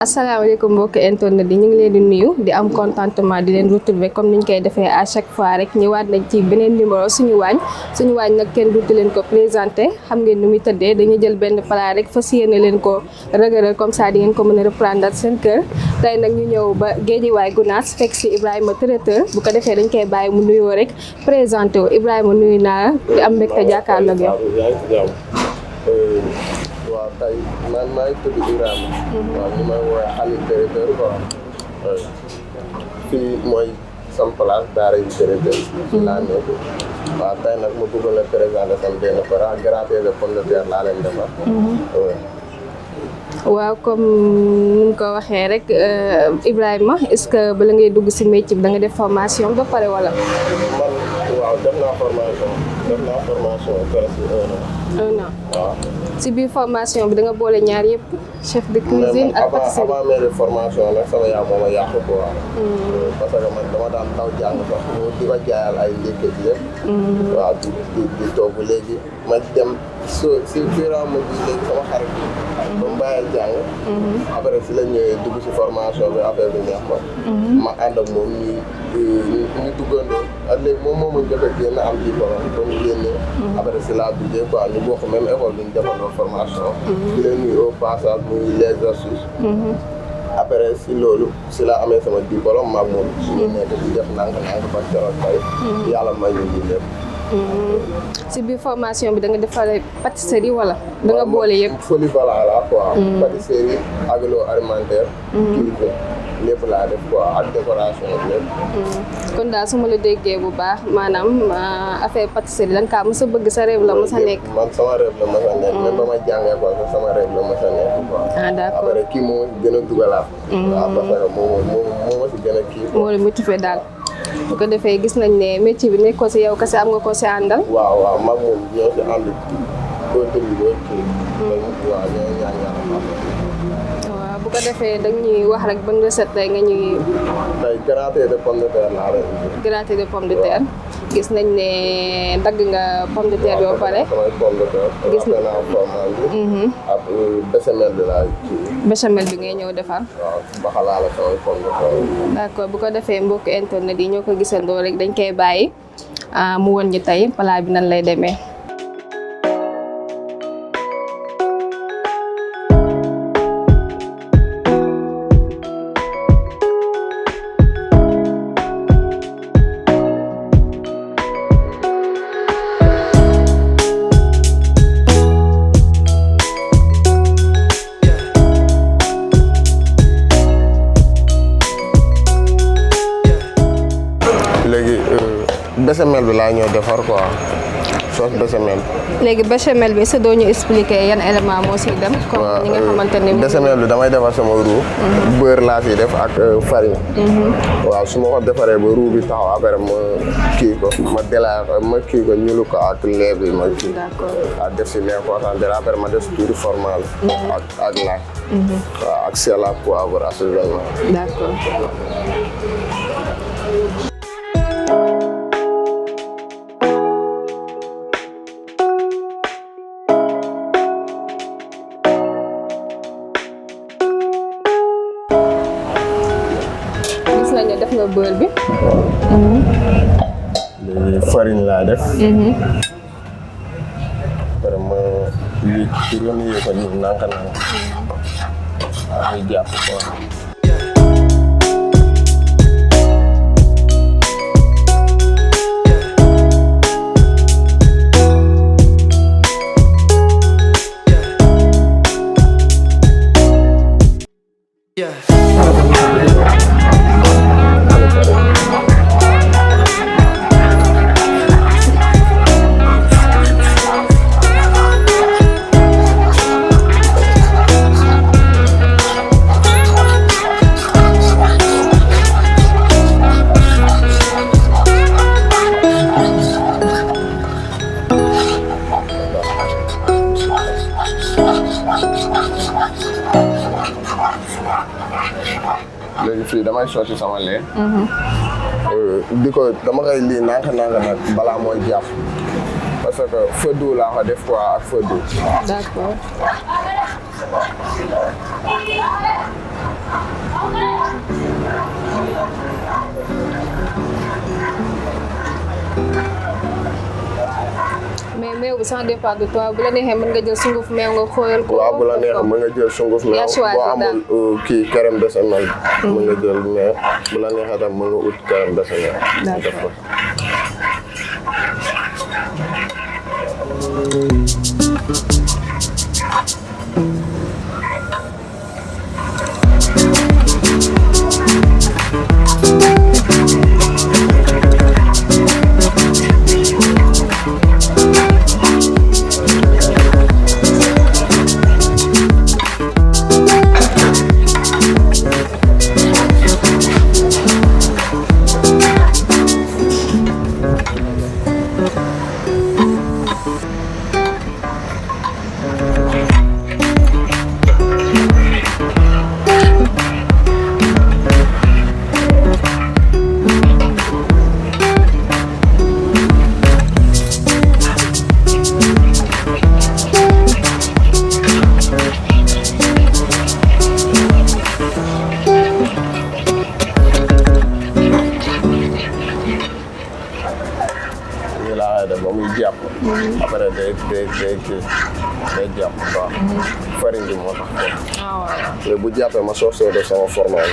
asalaamaaleykum mbokki internet yi ñu ngi leen di nuyu di am contentement di leen retrouver comme niñ koy defee à chaque fois rek ñëwaat nañ ci beneen numéro suñu waañ nag kenn duutu leen ko présenté xam ngeen nu muy tëddee dañuy jël benn plat rek fas yéene leen ko rëgëral comme ça di ngeen ko mën a reprendre seen kër tey nag ñu ñëw ba Guédiawaye Gounass fekk si Ibrahima traiteur bu ko defee dañ koy bàyyi mu nuyoo rek présenté wu Ibrahima nuyu naa di am mbégte jàkkaarloog yow. waaw tey man maa ngi tudd Ibrahima. waaw ñu may woowee Khalil traiteur quoi. fii mooy sama place daara yu traiteur. laa nekk waaw tey nag ma bëggoon a présenté sama benn plat gratin de pomme de terre laa leen defar. waaw comme ni mu ko waxee rek Ibrahima est-ce que bala ngay dugg si métier bi da nga def formation ba pare wala. man waaw def naa formation presque 1 an. 1 an waaw. si biir formation bi da nga boole ñaar yëpp chef de cuisine ak pâtisserie. avant mes formation nag sama yaa moom a yàqu quoi. parce que man dama daan taw jàng sax mu di ko jaayal ay ndékki bi yëpp. waaw di togg léegi ma dem si fur et à mesure léegi sama xarit bi. ba mu bàyyi jàng. après si la ñëwee dugg si formation bi affaire bi neex ma. ma ànd ak moom ñu duggandoo ak léegi moom moo ma njëkk a génn am diplôme ba mu génnee. après si laa duggee quoi ñu bokk même école bi ñu defandoo formation. di leen nuyu au passage muy les astuces. après si loolu si la amee sama diplôme maag moom suñu nekk di def ndànk-ndànk ba keroog tey yàlla may ñu lii lépp. si biir formation bi da nga defaree pâtisserie wala da nga boole yëpp. polyvalent la quoi. pâtisserie agroalimentaire. cuisine lépp laa def quoi ak décoration ak lépp. kon daal su ma la déggee bu baax maanaam affaire pâtisserie da nga kaa mos a bëgg sa rêve la mos a nekk. man sama rêve la mos a nekk. même ba ma jàngee quoi sama rêve la mos a nekk quoi. ah d'accord après kii moo gën a dugalaat. waaw parce que moo ma si gën a kii. moo la motivé daal. bu ko defee gis nañ ne métier bi nekkoo si yow kese am nga ko si àndal. waaw mag moom ñoo si ànd contribué kii. waaw ñoo ñaan yàlla waaw bu ko defee dañuy wax rek ban recette tey nga ñuy. tey gratin de pomme de terre laa lay indi. gratin de pomme de terre. gis nañ ne dagg nga pomme de terre yoo pare. samay pomme de terre. gis naa fromage bi. ak béchamel bi laay kii. béchamel bi ngay ñëw defar. waaw baxalaale samay pomme de terre. d'accord bu ko defee mbokk internet yi ñoo ko gisandoo rek dañ koy bàyyi mu won ñu tey plat bi nan lay demee. léegi béchamel bi laa ñëw defar quoi sauce béchamel. léegi béchamel bi sa doo ñu expliquer yan élément moo siy dem. comme ñi nga xamante ne béchamel bi damay defar sama roux. beurre laa siy def ak farine. waaw su ma ko defaree ba roux bi taxaw après ma kii ko ma delaay ko ma kii ko ñulu ko ak lait bi ma kii. d'accord waaw def si lait concentré après ma def si tuuti fromage. ak laaj. waaw ak sel ak poivre assaisonnement. d'accord. gis nañ ne def nga beurre bi. léegi farine laa def. après ma lii ci remuer ko nii nànk-nànk. waaw muy jàpp quoi. léegi fii damay sotti sama lait. di ko dama koy lii nànk-nànk nag balaa mooy jàpp parce que feu doux laa ko def quoi ak feu doux. d'accord. boobu ça dépend de toi bu la neexee mën nga jël sunguf meew nga xooyal ko. waaw bu la neexee mën nga jël sunguf meew boo amul kii crème béchamel mën nga jël meew bu la neexee tam mën nga ut crème béchamel. D'accord. après day jàpp baax farine bi moo tax mais bu jàppee ma soosee de sama formal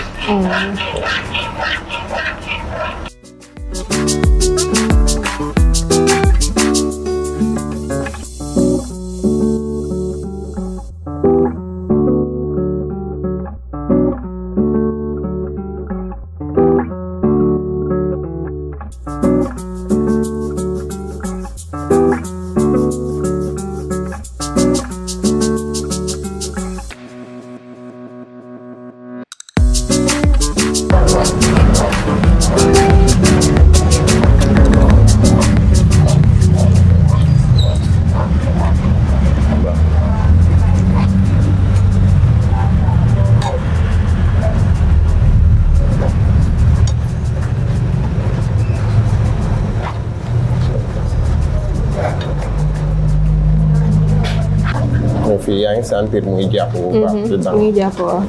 fii yaa ngi sentir muy jàpp bu baax dedans muy jàpp waaw.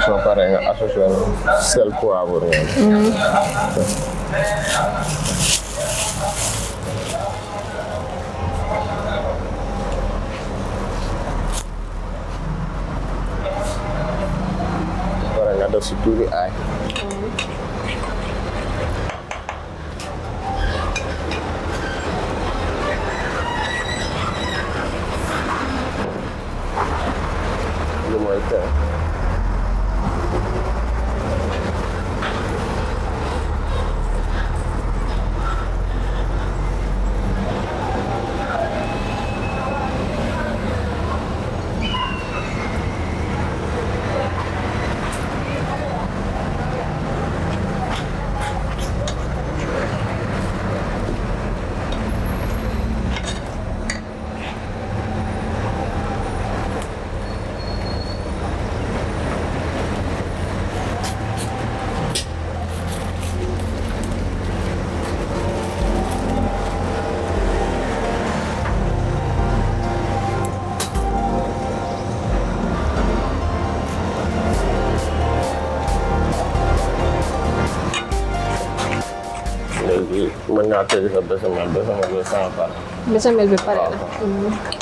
soo paree nga associé sel poivre pare nga def si tuuti aay lu mooy tey mën ngaa tëj sa béchamel bi sama pare. Béchamel bi pare na.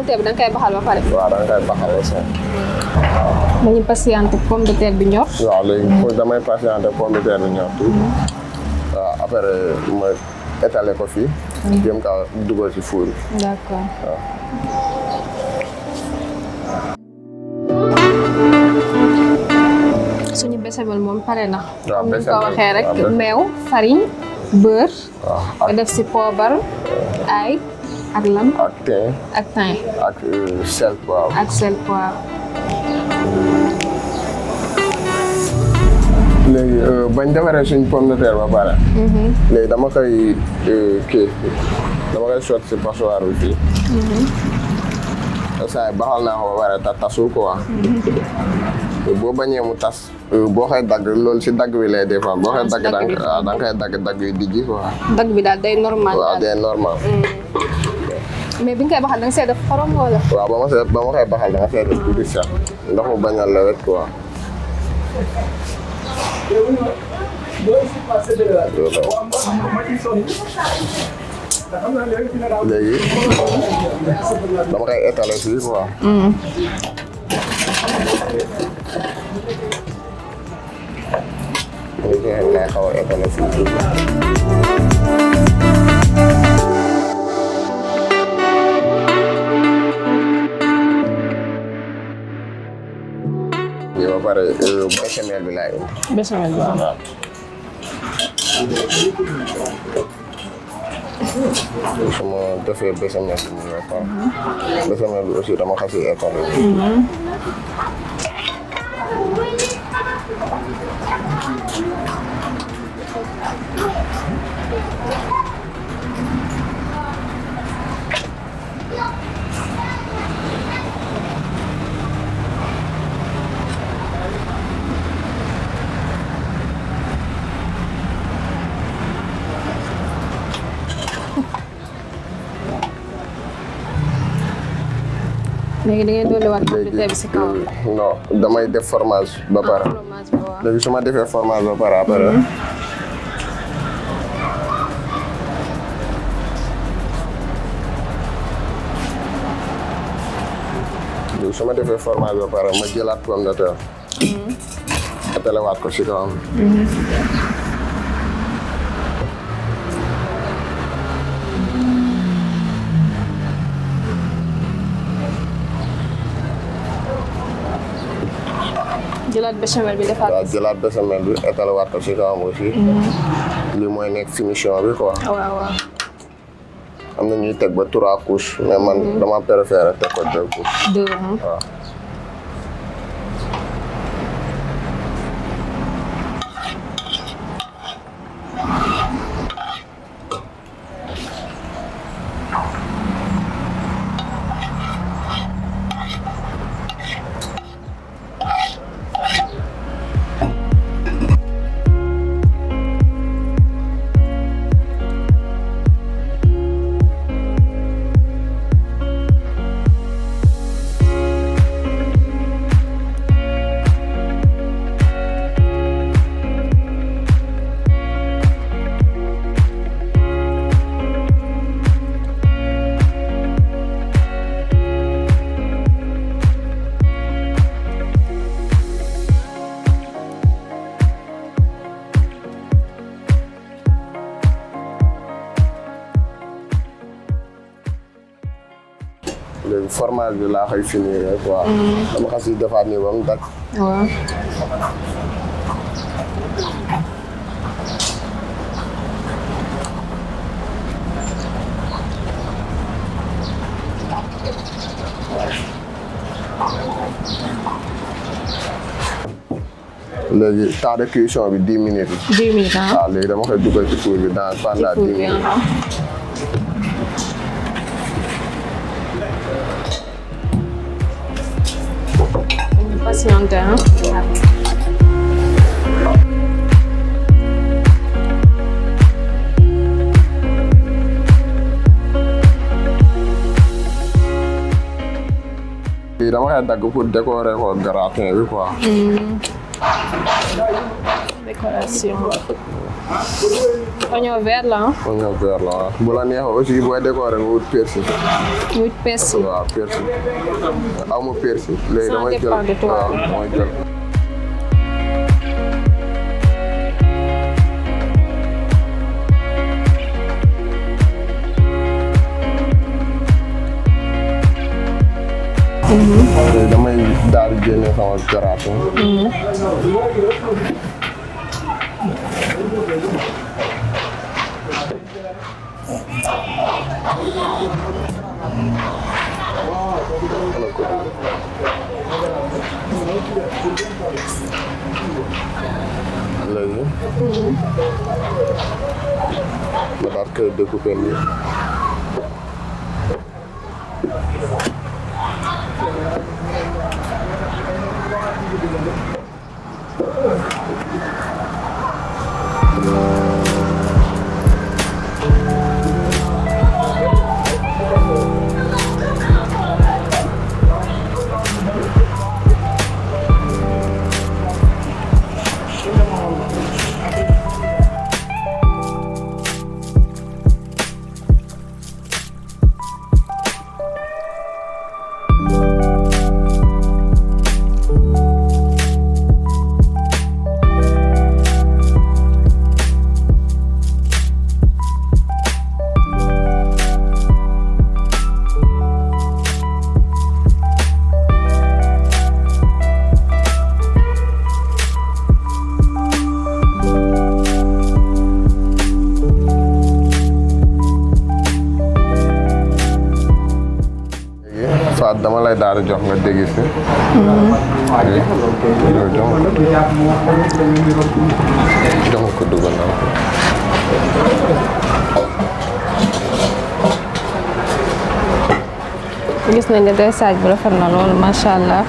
pomme de terre bi da nga koy baxal ba pare. waaw da nga koy baxal aussi. dañuy patienté pomme de terre bi ñor. waaw léegi damay patienté pomme de terre bi ñor tuuti. waaw après ma étaler ko fii. jéem kaa dugal ci four bi. D'accord. waaw. suñu béchamel moom pare na. waaw comme ni béchamel ko waxee rek waaw meew farine beurre. waaw nga def si poobar ay ak lan. ak thym. ak thym. ak sel poivre. ak sel poivre. léegi bañ defaree suñ pomme de terre ba pare. léegi dama koy dama koy sotti si passoire bi fii. saa yi baxal naa ko ba pare tasu quoi. boo bañee mu tas boo koy dagg loolu si dagg bi lay des fois boo koy dagg da nga koy dagg yu dijji quoi. dagg bi daal day normal. waaw day normal. mais bi nga koy baxal da nga see def xorom wala. waaw ba ma koy baxal da nga see def tuuti sax ndax mu bañ a lewet quoi. léegi dama koy étaler fii quoi. léegi lay xaw a étaler fii. ba pare béchamel bi laay indi. béchamel bi waaw. su ma defee béchamel bi nii ba pare. béchamel bi aussi dama xasi école yi. léegi da ngeen dolliwaat pomme de terre bi si kaw. non damay def fromage ba pare. fromage bi waaw. léegi su ma defee fromage ba pare après. léegi su ma defee fromage ba pare ma jëlaat pomme de terre. atalewaat ko si kawam. jëlaat béchamel bi defaat. waaw jëlaat béchamel bi étalewaat ko si kawam aussi. lii mooy nekk finition bi quoi. waaw waaw. am na ñuy teg ba 3 couches mais man dama préféré teg ko 2 couches. 2 waaw. léegi fromage bi laa koy finir quoi. dama xas yi defaat nii ba mu dakk. waaw. léegi temps de cuisson bi 10 minutes. 10 minutes ah. waaw léegi dama koy dugal ci four bi pendant 10 minutes. Patiente hein. lii dama koy dagg pour décorer ko gratin bi quoi. Décoration. oignon vert la ah. oignon vert la waaw. bu la neexee aussi booy décorer nga wut persil. wut persil. waaw persil aw ma persil. léegi Ça damay jël dépend de toi. waaw damay jël. léegi damay daal di génne sama garaatu. léegi. ma daal koy découper nii. Faat dama lay daal di jox nga dégg si. jox ko dugal naa ko. gis nañ ne dressage bi rafet na loolu macha allah.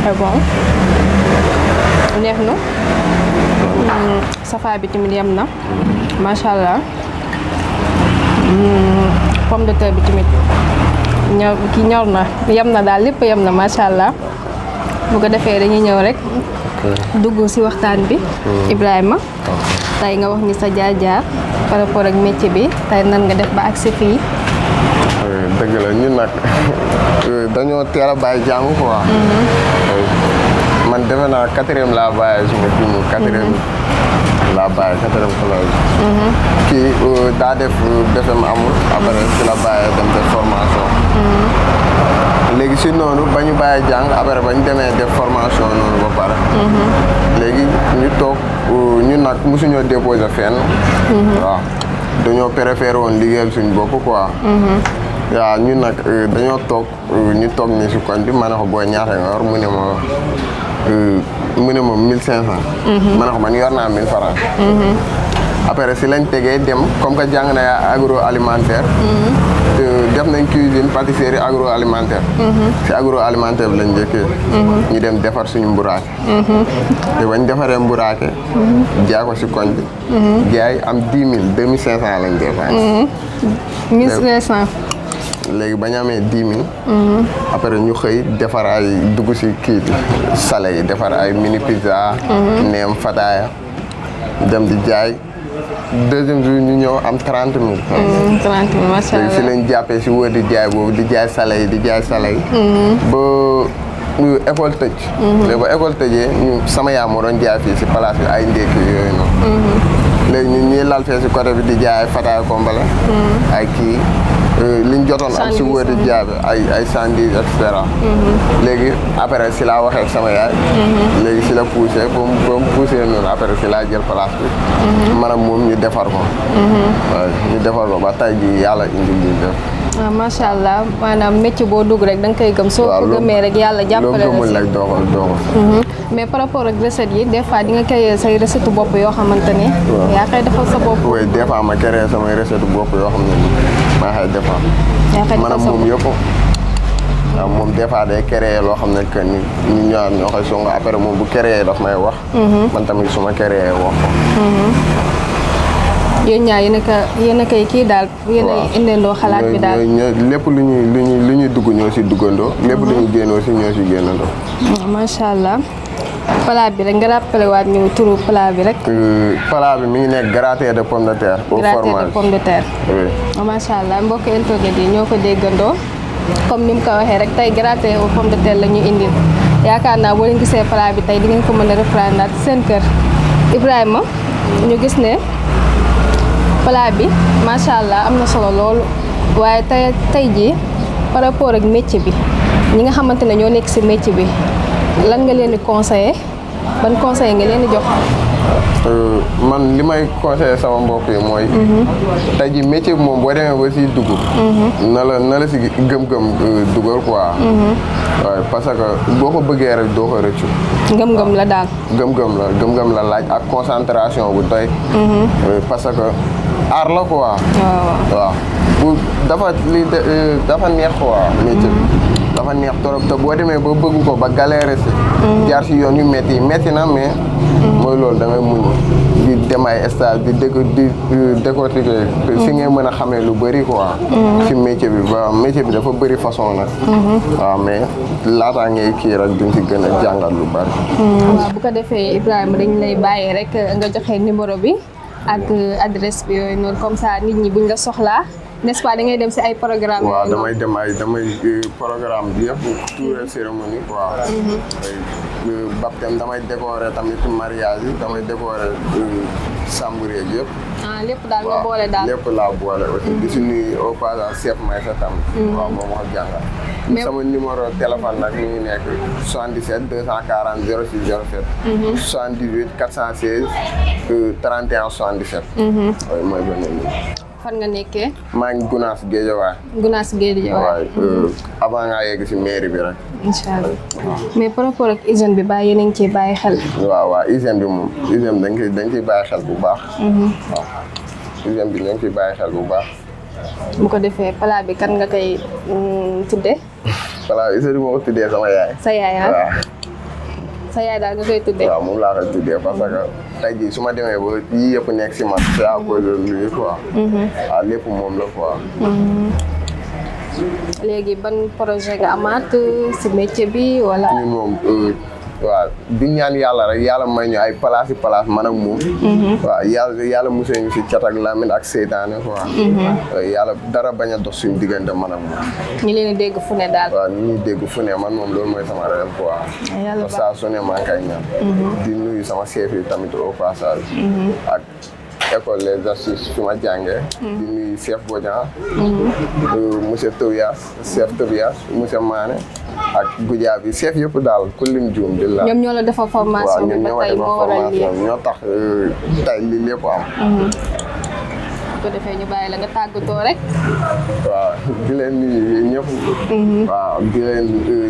c'est bon neex na safa bi tamit yem na macha allah pomme de terre bi tamit ñor na yem na daal lépp yem na macha allah bu ko defee dañuy ñëw rek dugg ci waxtaan bi Ibrahima tey nga wax ni sa jaar-jaar par rapport ak métier bi tey nan nga def ba agsi fii. dëgg la ñun nag dañoo teel a bàyyi jàng quoi. man defe naa 4e laa bàyyi suma jumu 4e laa bàyyi 4e collège. kii daa def BFEM amul après ci la bàyyi dem def formation. léegi si noonu ba ñu bàyyi jàng après ba ñu demee def formation noonu ba pare. léegi ñu toog ñun nag mosuñoo déposé fenn. waaw dañoo préféré woon liggéeyal suñu bopp quoi. waaw ñun nag dañoo toog ñu toog nii si koñ bi ma ne ko booy ñaata nga yor mu ne ma 1500. ma ne ko man yor naa 1000 francs. après si lañ tegee dem comme que jàng na agroalimentaire. def nañ cuisine pâtisserie agroalimentaire. si agroalimentaire bi lañ njëkkee. ñu dem defar suñu mburaake. te bañ defaree mburaake. jaay ko si koñ bi. jaay am 10 000 2500 lañ dépensé. 1500. léegi ba ñu amee 10 000. après ñu xëy defar ay dugg si kii bi salé yi defar ay mini pizza. neem fataaya dem di jaay. deuxième jour ñu ñëw am 30 000. 30 000 macha allah léegi si lañ jàppee si wër di jaay boobu di jaay salé yi di jaay salé yi. ba école tëj. léegi ba école tëjee ñu sama yaa moo doon jaay fii si place bi ay ndékki yooyu noonu. léegi ñun ñuy lal fee si côté bi di jaay ay fataay kombale. ay kii liñ jotoon am si wër di jaay bi ay sandwich et cetera. léegi après si laa waxee ak sama yaay. léegi si la poussé ba mu poussé noonu après si laa jël place bi. maanaam moom ñu defar ko. waaw ñu defar ko ba tey jii yàlla indi ñu def. waaw macha allah maanaam métier boo dugg rek da nga koy gëm. soo ko gëmee rek yàlla jàppale la si loo gëmul rek doo ko. mais par rapport ak recette yi des fois di nga créer say recette bopp yoo xamante ne. yaa koy defal sa bopp. oui des fois ma créer samay recette bopp yoo xam ne maa koy defar. yaa koy defal sa bopp maanaam moom yëpp waaw moom des fois day créer loo xam ne que ni ñu ñaar ñoo koy song après moom bu créer daf may wax. man tamit su ma créer wax ko. yéen ñaar yéen a koy kii daal. yéen a indendoo xalaat bi daal. lépp lu ñuy dugg ñoo si duggandoo. lépp lu ñuy génnoo si ñoo si génnandoo. macha allah. plat bi rek nga rappelé waat ñu turu plat bi rek. plat bi mi ngi nekk gratin de pomme de terre. au fromage gratin de pomme de terre. oui. macha allah mbokk internet yi ñoo ko déggandoo comme ni mu ko waxee rek tey gratin aux pommes de terre la ñu indil yaakaar naa boo leen gisee plat bi tey di ngeen ko mën a reprendre seen kër. Ibrahima ñu gis ne plat bi macha allah am na solo loolu waaye tey jii par rapport ak métier bi ñi nga xamante ne ñoo nekk si métier bi. lan nga leen di conseiller ban conseil nga leen di jox. man li may conseiller sama mbokk yi mooy. tey jii métier bi moom boo demee ba siy dugg. na la si gëm-gëm dugal quoi. waaye parce que boo ko bëggee rek doo ko rëccu. ngëm-ngëm la daal. gëm-gëm la laaj ak concentration bu doy. parce que aar la quoi. waaw bu dafa neex quoi métier bi. dafa neex trop te boo demee ba bëgg ko ba galéré si. jaar si yoon yu métti na mais. mooy loolu da ngay muñ di dem ay stage di décortiquer si ngay mën a xamee lu bëri quoi. si métier bi dafa bëri façon nag. waaw mais laataa ngay kii rek duñ si gën a jàngat lu bëri. waaw bu ko defee Ibrahima dañ lay bàyyi rek nga joxe numéro bi ak adresse bi yooyu noonu comme ça nit ñi buñ la soxlaa. n'est-ce pas da ngay dem si ay programme waaw damay programme bi yëpp tour cérémonie quoi. baptême damay décorer tamit mariage yi damay décorer chambre bi yëpp. lépp daal nga boole daal lépp laa boole aussi di si nuyu au passage chef may sa tam. waaw moom moo jàngal. sama numéro téléphone nag mi ngi nekk 77 240 06 07. 78 416 31 77. oui mooy benn numéro. fan nga nekkee. maa ngi Gunaas Géejawaay. Gunaas Géejawaay. avant ngaa yegg si mairie bi rek. incha allah mais par rapport ak hygiène bi bàyyi yéen a ngi ciy bàyyi xel. waaw hygiène bi moom dañ ciy bàyyi xel bu baax. waaw hygiène bi dañ ciy bàyyi xel bu baax. bu ko defee plat bi kan nga koy tuddee. plat bi hygiène bi moo ko tuddee sama yaay. sa yaay waaw. sa yaay daal nga koy tuddee. waaw moom laa koy tuddee parce que tey jii su ma demee ba yii yëpp nekk si man. c'est à cause de lui quoi. waaw lépp moom la quoi. léegi ban projet nga amaat si métier bi wala. ñun moom waaw di ñaan yàlla rek yàlla may ñu ay place man ak moom. waaw yàlla musee ñu si cat ak lamine ak seytaane quoi. yàlla dara bañ a dox suñu diggante man ak moom. ñu leen di dégg fu ne daal. waaw ñu ñuy dégg fu ne man moom loolu mooy sama rêve quoi. yàlla saa su ne maa ngi koy ñaan. di nuyu sama chef yi tamit au passage. ak école les astuces fi ma jàngee. di nuyu chef Bodian. monsieur Tobias monsieur Mané. ak Goudia bi chef yëpp daal ku lim juum di la. ñoom ñoo la defal formation bi ba tey moo waral lii ñoo tax tey lii lépp am. bu ko defee ñu bàyyi la nga tàggatoo rek. waaw di leen nuyu ñëpp. waaw di leen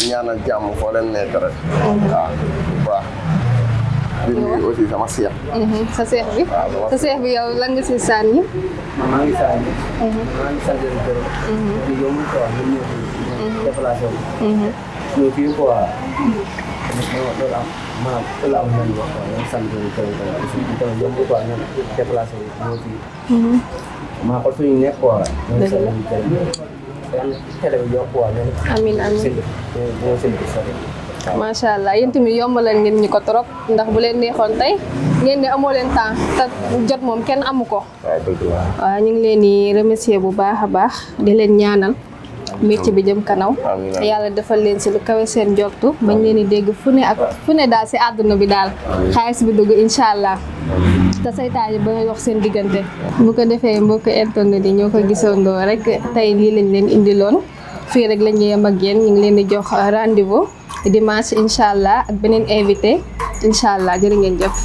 ñaanal jàmm foo leen nekk rek. waaw bu baax. di nuyu aussi sama seex. sa seex bi. sa seex bi yow lan nga si sànni. maa ngi sànni. maa ngi sant leen gërëm. di yomb quoi ñun ñoo fi déplacé wu. ñoo fii quoi. loolu am maanaam loolu am nañu wax quoi ñoom sant leen gërëm aussi ñu tamit yomb quoi ñoom déplacé wu ñoo fii. maa xool fi ñu nekk quoi. ñoom sant leen gërëm. yàlla télé bi yokk quoi ñoom. amiin amiin ñoo seen bi sori. macha allah yéen tamit yombalal ngeen ñu ko trop ndax bu leen neexoon tey ngeen ne amoo leen temps te jot moom kenn amu ko. waaw ñu ngi leen di remercier bu baax a baax di leen ñaanal métier bi jëm kanaw yàlla defal leen si lu kawe seen njortu bañ leen di dégg fu ne daal si àdduna bi daal xaalis bi dugg incha allah te saytaan yi ba ngay wax seen diggante. bu ko defee mbokk internet yi ñoo ko gisandoo rek tey lii lañ leen indiloon fii rek lañ yem ak yéen ñu ngi leen di jox rendez-vous dimanche incha allah ak beneen invité incha allah jërë ngeen jëf.